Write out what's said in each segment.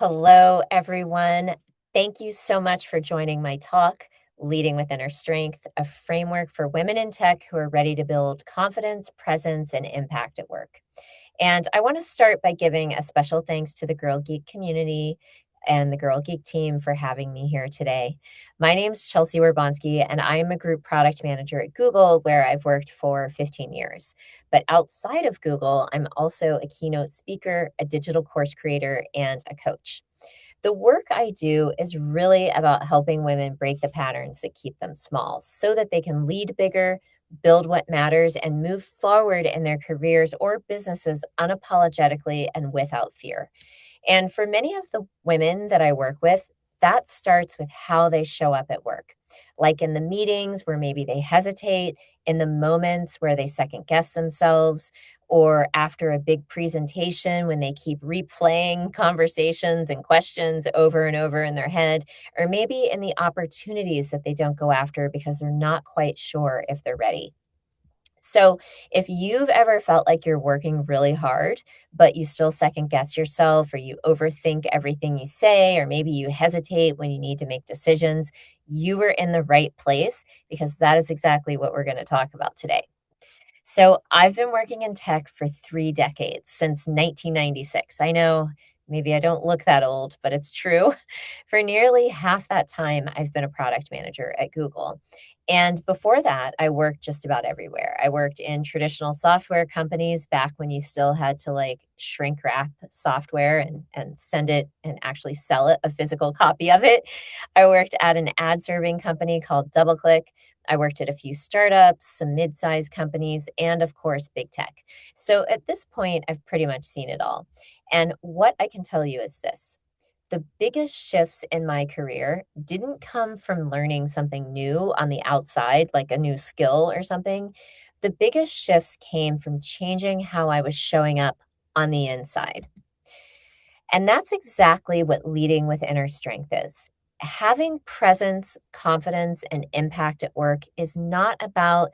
Hello, everyone. Thank you so much for joining my talk, Leading with Inner Strength, a framework for women in tech who are ready to build confidence, presence, and impact at work. And I want to start by giving a special thanks to the Girl Geek community and the Girl Geek team for having me here today. My name's Chealsea Wierbonski, and I'm a group product manager at Google, where I've worked for 15 years. But outside of Google, I'm also a keynote speaker, a digital course creator, and a coach. The work I do is really about helping women break the patterns that keep them small so that they can lead bigger, build what matters, and move forward in their careers or businesses unapologetically and without fear. And for many of the women that I work with, that starts with how they show up at work. Like in the meetings where maybe they hesitate, in the moments where they second guess themselves, or after a big presentation when they keep replaying conversations and questions over and over in their head, or maybe in the opportunities that they don't go after because they're not quite sure if they're ready. So, if you've ever felt like you're working really hard, but you still second guess yourself, or you overthink everything you say, or maybe you hesitate when you need to make decisions, you are in the right place because that is exactly what we're going to talk about today. So I've been working in tech for 3 decades, since 1996. I know maybe I don't look that old, but it's true. For nearly half that time, I've been a product manager at Google. And before that, I worked just about everywhere. I worked in traditional software companies back when you still had to like shrink wrap software and send it and actually sell it, a physical copy of it. I worked at an ad serving company called DoubleClick. I worked at a few startups, some mid-sized companies, and of course, big tech. So at this point, I've pretty much seen it all. And what I can tell you is this. The biggest shifts in my career didn't come from learning something new on the outside, like a new skill or something. The biggest shifts came from changing how I was showing up on the inside. And that's exactly what leading with inner strength is. Having presence, confidence, and impact at work is not about,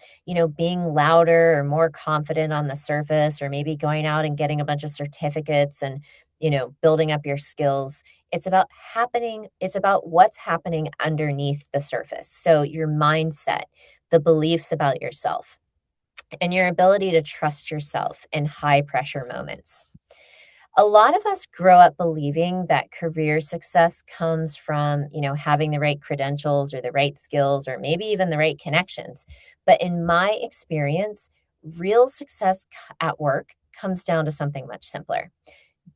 being louder or more confident on the surface, or maybe going out and getting a bunch of certificates and, building up your skills. It's about what's happening underneath the surface. So your mindset, the beliefs about yourself, and your ability to trust yourself in high pressure moments. A lot of us grow up believing that career success comes from, having the right credentials or the right skills or maybe even the right connections. But in my experience, real success at work comes down to something much simpler: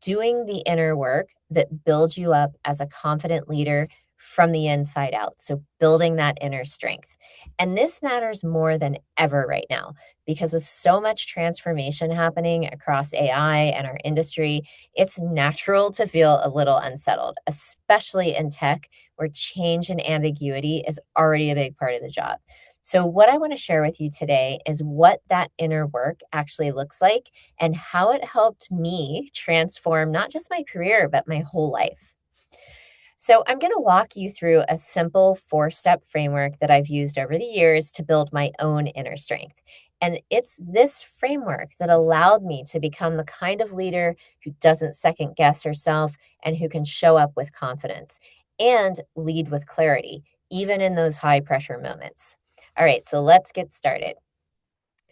doing the inner work that builds you up as a confident leader from the inside out. So, building that inner strength. And this matters more than ever right now because with so much transformation happening across AI and our industry, it's natural to feel a little unsettled, especially in tech where change and ambiguity is already a big part of the job. So, what I want to share with you today is what that inner work actually looks like and how it helped me transform not just my career, but my whole life. So, I'm going to walk you through a simple 4 step framework that I've used over the years to build my own inner strength. And it's this framework that allowed me to become the kind of leader who doesn't second guess herself and who can show up with confidence and lead with clarity, even in those high pressure moments. All right, so let's get started.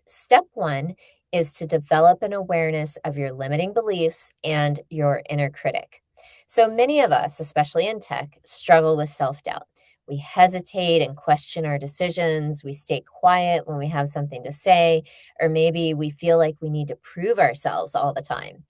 Step one is to develop an awareness of your limiting beliefs and your inner critic. So many of us, especially in tech, struggle with self doubt. We hesitate and question our decisions. We stay quiet when we have something to say, or maybe we feel like we need to prove ourselves all the time.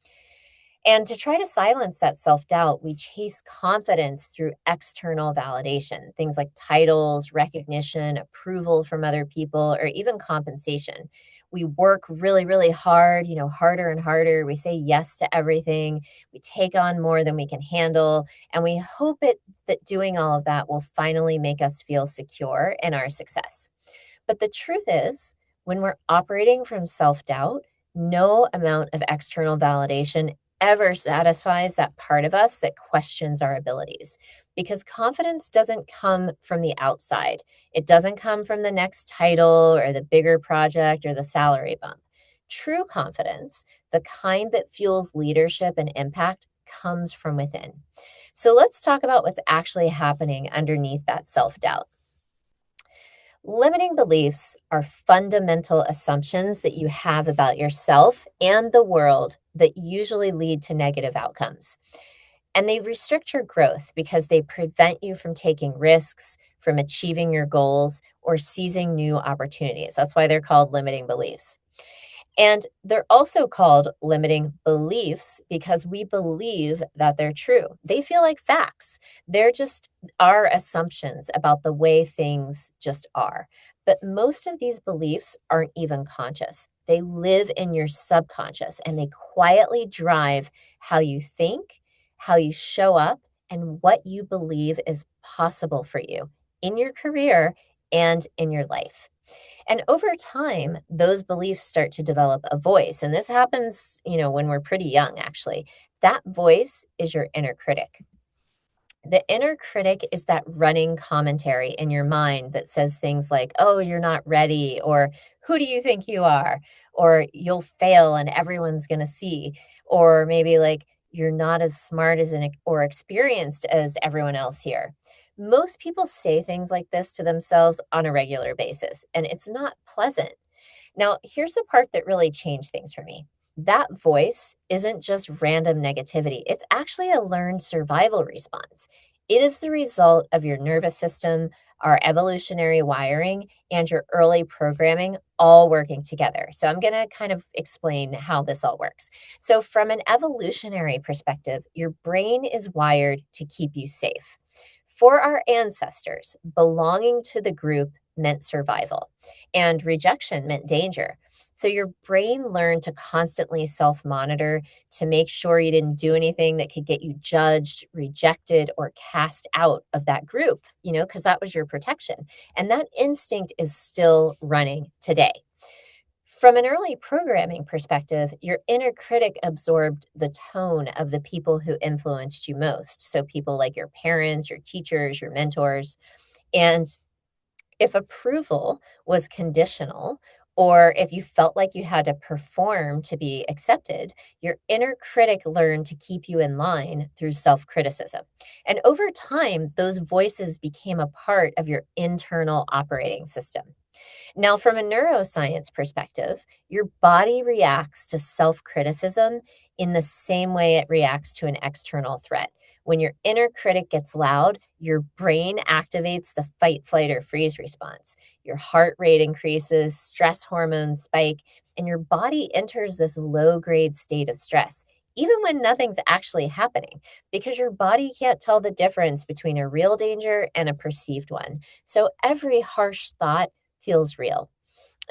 And to try to silence that self doubt, we chase confidence through external validation, things like titles, recognition, approval from other people, or even compensation. We work really, really hard, harder and harder. We say yes to everything. We take on more than we can handle. And we hope that doing all of that will finally make us feel secure in our success. But the truth is, when we're operating from self doubt, no amount of external validation ever satisfies that part of us that questions our abilities. Because confidence doesn't come from the outside, it doesn't come from the next title or the bigger project or the salary bump. True confidence, the kind that fuels leadership and impact, comes from within. So let's talk about what's actually happening underneath that self-doubt. Limiting beliefs are fundamental assumptions that you have about yourself and the world that usually lead to negative outcomes. And they restrict your growth because they prevent you from taking risks, from achieving your goals, or seizing new opportunities. That's why they're called limiting beliefs. And they're also called limiting beliefs because we believe that they're true. They feel like facts. They're just our assumptions about the way things just are. But most of these beliefs aren't even conscious. They live in your subconscious and they quietly drive how you think, how you show up, and what you believe is possible for you in your career and in your life. And over time, those beliefs start to develop a voice. And this happens, when we're pretty young, actually. That voice is your inner critic. The inner critic is that running commentary in your mind that says things like, oh, you're not ready, or who do you think you are, or you'll fail and everyone's going to see, or maybe like, you're not as smart as or experienced as everyone else here. Most people say things like this to themselves on a regular basis, and it's not pleasant. Now, here's the part that really changed things for me. That voice isn't just random negativity, it's actually a learned survival response. It is the result of your nervous system, our evolutionary wiring, and your early programming all working together. So, I'm going to kind of explain how this all works. So, from an evolutionary perspective, your brain is wired to keep you safe. For our ancestors, belonging to the group meant survival, and rejection meant danger. So your brain learned to constantly self monitor to make sure you didn't do anything that could get you judged, rejected, or cast out of that group, because that was your protection. And that instinct is still running today. From an early programming perspective, your inner critic absorbed the tone of the people who influenced you most. So, people like your parents, your teachers, your mentors. And if approval was conditional, or if you felt like you had to perform to be accepted, your inner critic learned to keep you in line through self criticism. And over time, those voices became a part of your internal operating system. Now, from a neuroscience perspective, your body reacts to self criticism in the same way it reacts to an external threat. When your inner critic gets loud, your brain activates the fight, flight, or freeze response. Your heart rate increases, stress hormones spike, and your body enters this low grade state of stress, even when nothing's actually happening, because your body can't tell the difference between a real danger and a perceived one. So every harsh thought feels real.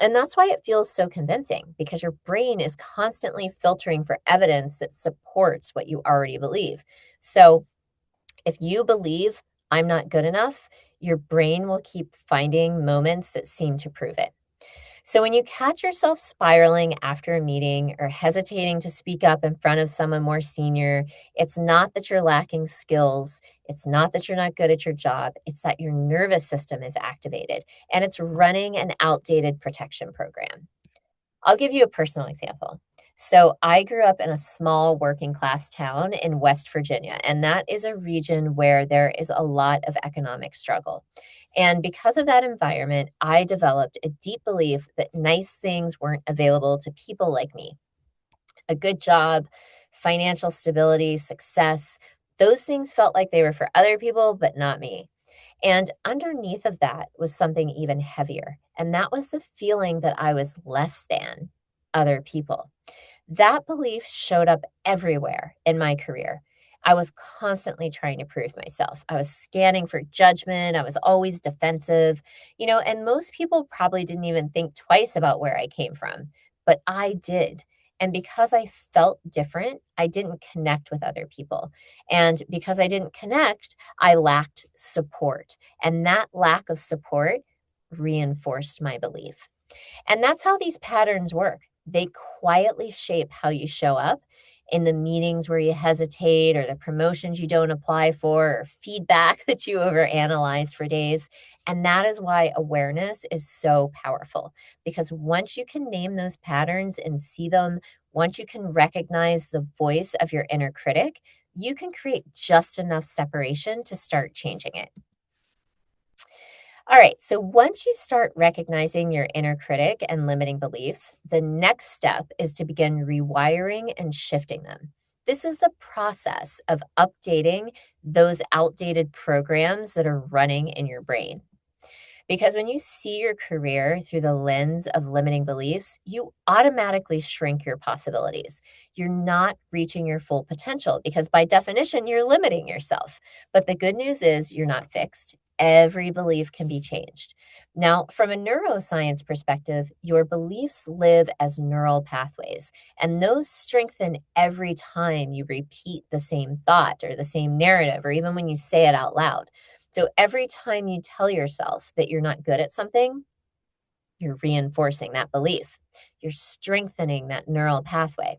And that's why it feels so convincing, because your brain is constantly filtering for evidence that supports what you already believe. So if you believe I'm not good enough, your brain will keep finding moments that seem to prove it. So when you catch yourself spiraling after a meeting or hesitating to speak up in front of someone more senior, it's not that you're lacking skills. It's not that you're not good at your job. It's that your nervous system is activated and it's running an outdated protection program. I'll give you a personal example. So, I grew up in a small working class town in West Virginia, and that is a region where there is a lot of economic struggle. And because of that environment, I developed a deep belief that nice things weren't available to people like me. A good job, financial stability, success, those things felt like they were for other people, but not me. And underneath of that was something even heavier. And that was the feeling that I was less than other people. That belief showed up everywhere in my career. I was constantly trying to prove myself. I was scanning for judgment. I was always defensive, and most people probably didn't even think twice about where I came from, but I did. And because I felt different, I didn't connect with other people. And because I didn't connect, I lacked support. And that lack of support reinforced my belief. And that's how these patterns work. They quietly shape how you show up in the meetings where you hesitate, or the promotions you don't apply for, or feedback that you overanalyze for days. And that is why awareness is so powerful, because once you can name those patterns and see them, once you can recognize the voice of your inner critic, you can create just enough separation to start changing it. All right, so once you start recognizing your inner critic and limiting beliefs, the next step is to begin rewiring and shifting them. This is the process of updating those outdated programs that are running in your brain. Because when you see your career through the lens of limiting beliefs, you automatically shrink your possibilities. You're not reaching your full potential because, by definition, you're limiting yourself. But the good news is you're not fixed. Every belief can be changed. Now, from a neuroscience perspective, your beliefs live as neural pathways, and those strengthen every time you repeat the same thought or the same narrative, or even when you say it out loud. So every time you tell yourself that you're not good at something, you're reinforcing that belief. You're strengthening that neural pathway.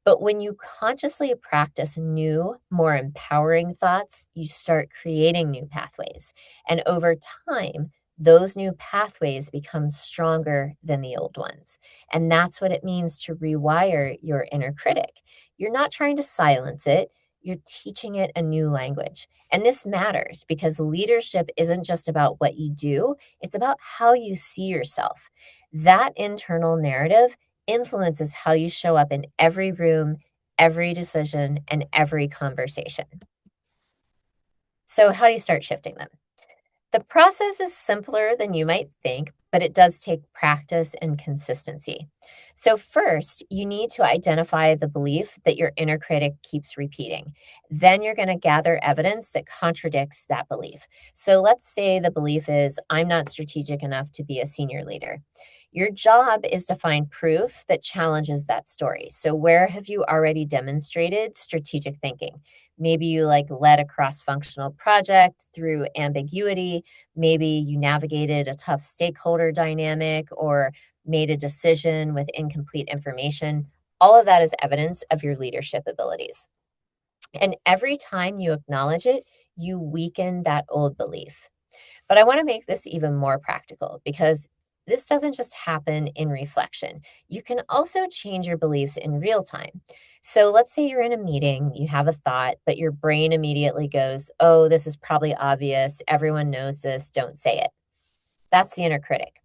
But when you consciously practice new, more empowering thoughts, you start creating new pathways. And over time, those new pathways become stronger than the old ones. And that's what it means to rewire your inner critic. You're not trying to silence it, you're teaching it a new language. And this matters because leadership isn't just about what you do, it's about how you see yourself. That internal narrative influences how you show up in every room, every decision, and every conversation. So, how do you start shifting them? The process is simpler than you might think, but it does take practice and consistency. So, first, you need to identify the belief that your inner critic keeps repeating. Then you're going to gather evidence that contradicts that belief. So, let's say the belief is, I'm not strategic enough to be a senior leader. Your job is to find proof that challenges that story. So, where have you already demonstrated strategic thinking? Maybe you led a cross functional project through ambiguity. Maybe you navigated a tough stakeholder dynamic or made a decision with incomplete information. All of that is evidence of your leadership abilities. And every time you acknowledge it, you weaken that old belief. But I want to make this even more practical because this doesn't just happen in reflection. You can also change your beliefs in real time. So let's say you're in a meeting, you have a thought, but your brain immediately goes, oh, this is probably obvious. Everyone knows this. Don't say it. That's the inner critic.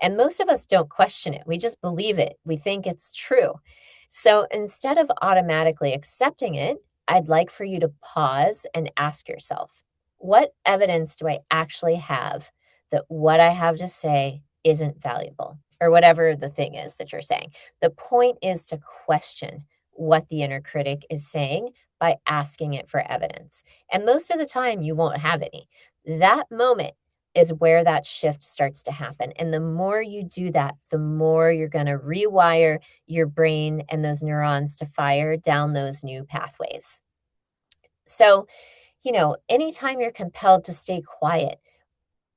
And most of us don't question it. We just believe it. We think it's true. So instead of automatically accepting it, I'd like for you to pause and ask yourself, what evidence do I actually have that what I have to say isn't valuable? Or whatever the thing is that you're saying. The point is to question what the inner critic is saying by asking it for evidence. And most of the time, you won't have any. That moment is where that shift starts to happen. And the more you do that, the more you're going to rewire your brain and those neurons to fire down those new pathways. So, anytime you're compelled to stay quiet,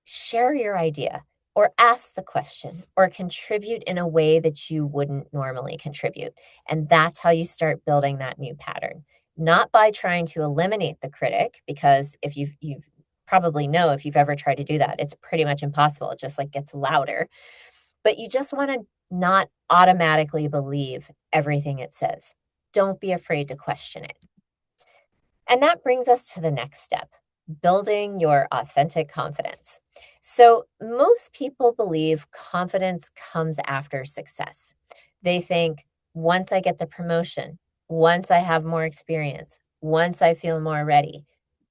share your idea or ask the question or contribute in a way that you wouldn't normally contribute. And that's how you start building that new pattern. Not by trying to eliminate the critic, because if you've probably know if you've ever tried to do that, it's pretty much impossible. It just gets louder. But you just want to not automatically believe everything it says. Don't be afraid to question it. And that brings us to the next step, building your authentic confidence. So, most people believe confidence comes after success. They think, once I get the promotion, once I have more experience, once I feel more ready,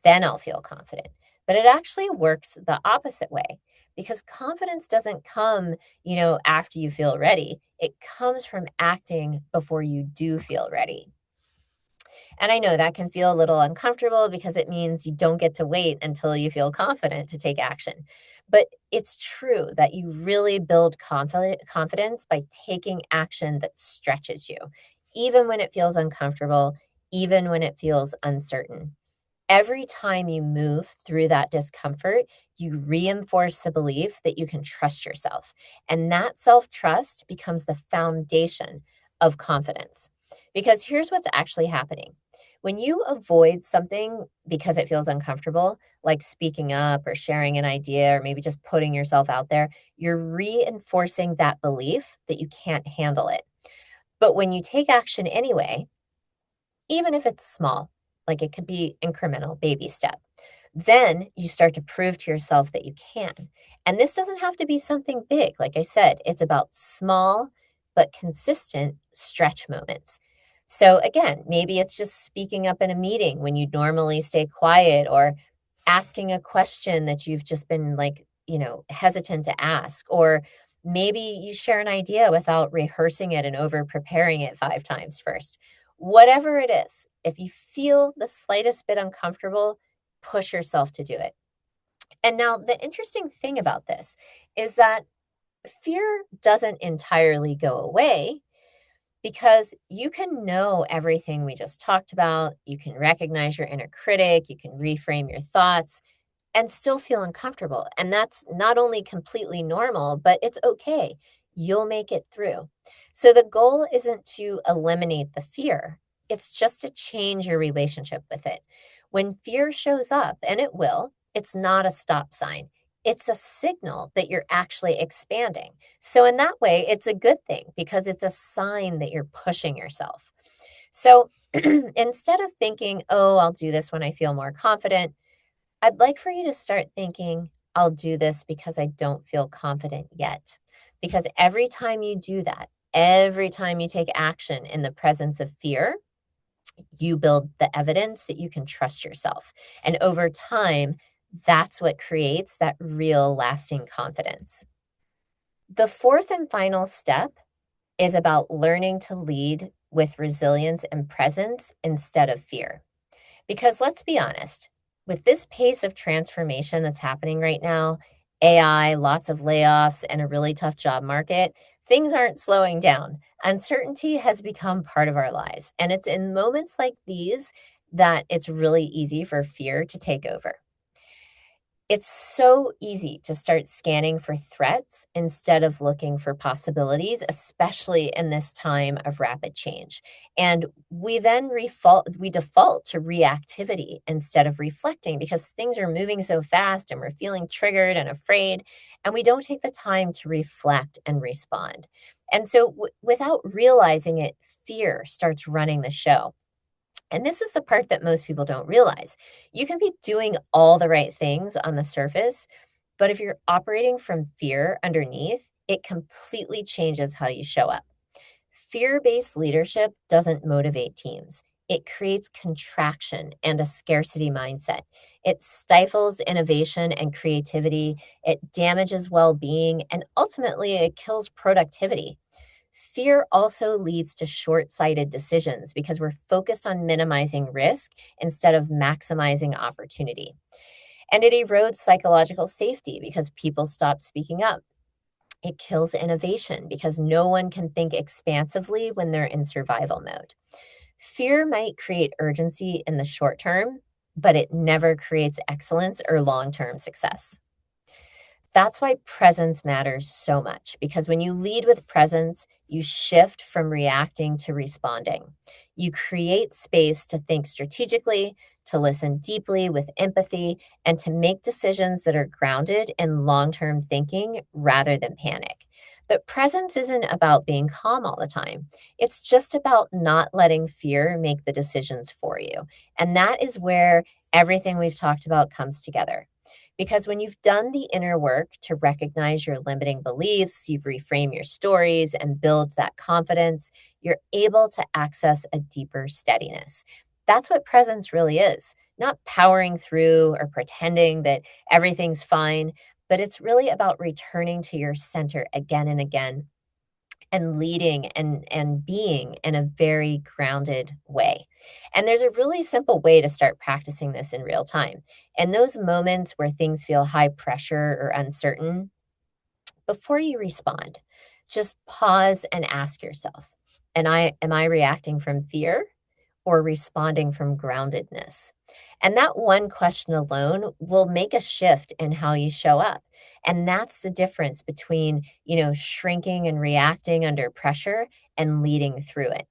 then I'll feel confident. But it actually works the opposite way because confidence doesn't come, after you feel ready. It comes from acting before you do feel ready. And I know that can feel a little uncomfortable because it means you don't get to wait until you feel confident to take action. But it's true that you really build confidence by taking action that stretches you, even when it feels uncomfortable, even when it feels uncertain. Every time you move through that discomfort, you reinforce the belief that you can trust yourself. And that self trust becomes the foundation of confidence. Because here's what's actually happening. When you avoid something because it feels uncomfortable, like speaking up or sharing an idea or maybe just putting yourself out there, you're reinforcing that belief that you can't handle it. But when you take action anyway, even if it's small, Like it could be incremental, baby step. Then you start to prove to yourself that you can. And this doesn't have to be something big. Like I said, it's about small but consistent stretch moments. So again, maybe it's just speaking up in a meeting when you normally stay quiet, or asking a question that you've just been like, hesitant to ask, or maybe you share an idea without rehearsing it and over preparing it 5 times first. Whatever it is, if you feel the slightest bit uncomfortable, push yourself to do it. And now, the interesting thing about this is that fear doesn't entirely go away, because you can know everything we just talked about. You can recognize your inner critic, you can reframe your thoughts, and still feel uncomfortable. And that's not only completely normal, but it's okay. You'll make it through. So the goal isn't to eliminate the fear, it's just to change your relationship with it. When fear shows up, and it will, it's not a stop sign. It's a signal that you're actually expanding. So, in that way, it's a good thing because it's a sign that you're pushing yourself. So, instead of thinking, oh, I'll do this when I feel more confident, I'd like for you to start thinking, I'll do this because I don't feel confident yet. Because every time you do that, every time you take action in the presence of fear, you build the evidence that you can trust yourself. And over time, that's what creates that real lasting confidence. The fourth and final step is about learning to lead with resilience and presence instead of fear. Because let's be honest, with this pace of transformation that's happening right now, AI, lots of layoffs, and a really tough job market, things aren't slowing down. Uncertainty has become part of our lives. And it's in moments like these that it's really easy for fear to take over. It's so easy to start scanning for threats instead of looking for possibilities, especially in this time of rapid change. And we then default to reactivity instead of reflecting, because things are moving so fast and we're feeling triggered and afraid, and we don't take the time to reflect and respond. And so, without realizing it, fear starts running the show. And this is the part that most people don't realize. You can be doing all the right things on the surface, but if you're operating from fear underneath, it completely changes how you show up. Fear based leadership doesn't motivate teams. It creates contraction and a scarcity mindset. It stifles innovation and creativity. It damages well being, and ultimately, it kills productivity. Fear also leads to short sighted decisions because we're focused on minimizing risk instead of maximizing opportunity. And it erodes psychological safety because people stop speaking up. It kills innovation because no one can think expansively when they're in survival mode. Fear might create urgency in the short term, but it never creates excellence or long term success. That's why presence matters so much, because when you lead with presence, you shift from reacting to responding. You create space to think strategically, to listen deeply with empathy, and to make decisions that are grounded in long term thinking rather than panic. But presence isn't about being calm all the time. It's just about not letting fear make the decisions for you. And that is where everything we've talked about comes together. Because when you've done the inner work to recognize your limiting beliefs, you've reframed your stories and build that confidence, you're able to access a deeper steadiness. That's what presence really is, not powering through or pretending that everything's fine, but it's really about returning to your center again and again, and leading and being in a very grounded way. And there's a really simple way to start practicing this in real time. In those moments where things feel high pressure or uncertain, before you respond, just pause and ask yourself, am I reacting from fear or responding from groundedness? And that one question alone will make a shift in how you show up. And that's the difference between, shrinking and reacting under pressure and leading through it.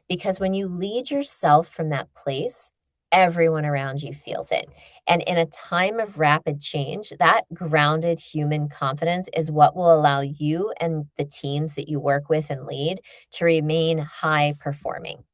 Because when you lead yourself from that place, everyone around you feels it. And in a time of rapid change, that grounded human confidence is what will allow you and the teams that you work with and lead to remain high performing.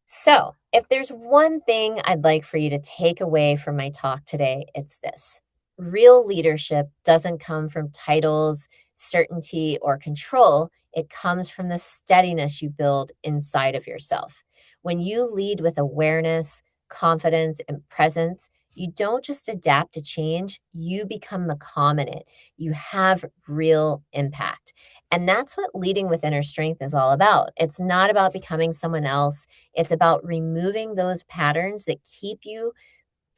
So, If there's one thing I'd like for you to take away from my talk today, it's this. Real leadership doesn't come from titles, certainty, or control. It comes from the steadiness you build inside of yourself. When you lead with awareness, confidence, and presence, you don't just adapt to change, you become the calm in it. You have real impact. And that's what leading with inner strength is all about. It's not about becoming someone else. It's about removing those patterns that keep you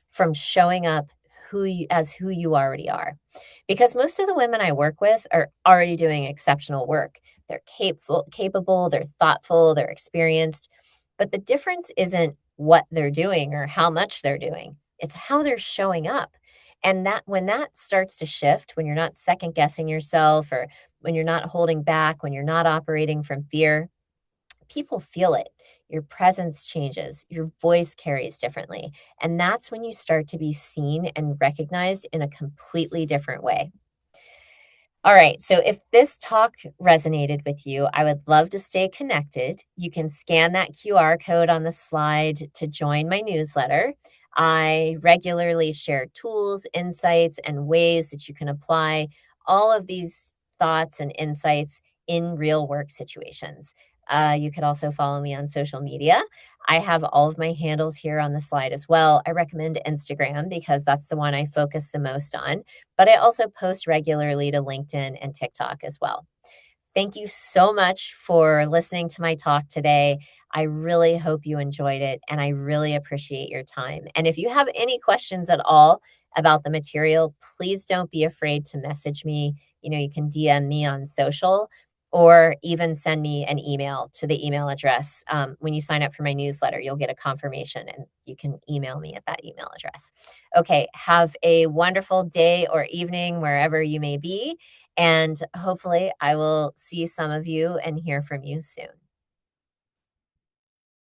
from showing up as who you already are. Because most of the women I work with are already doing exceptional work. They're capable, they're thoughtful, they're experienced. But the difference isn't what they're doing or how much they're doing. It's how they're showing up. And that when that starts to shift, when you're not second guessing yourself or when you're not holding back, when you're not operating from fear, people feel it. Your presence changes, your voice carries differently. And that's when you start to be seen and recognized in a completely different way. All right. So if this talk resonated with you, I would love to stay connected. You can scan that QR code on the slide to join my newsletter. I regularly share tools, insights, and ways that you can apply all of these thoughts and insights in real work situations. You could also follow me on social media. I have all of my handles here on the slide as well. I recommend Instagram because that's the one I focus the most on, but I also post regularly to LinkedIn and TikTok as well. Thank you so much for listening to my talk today. I really hope you enjoyed it and I really appreciate your time. And if you have any questions at all about the material, please don't be afraid to message me. You can DM me on social or even send me an email to the email address. When you sign up for my newsletter, you'll get a confirmation and you can email me at that email address. Okay, have a wonderful day or evening wherever you may be. And hopefully, I will see some of you and hear from you soon.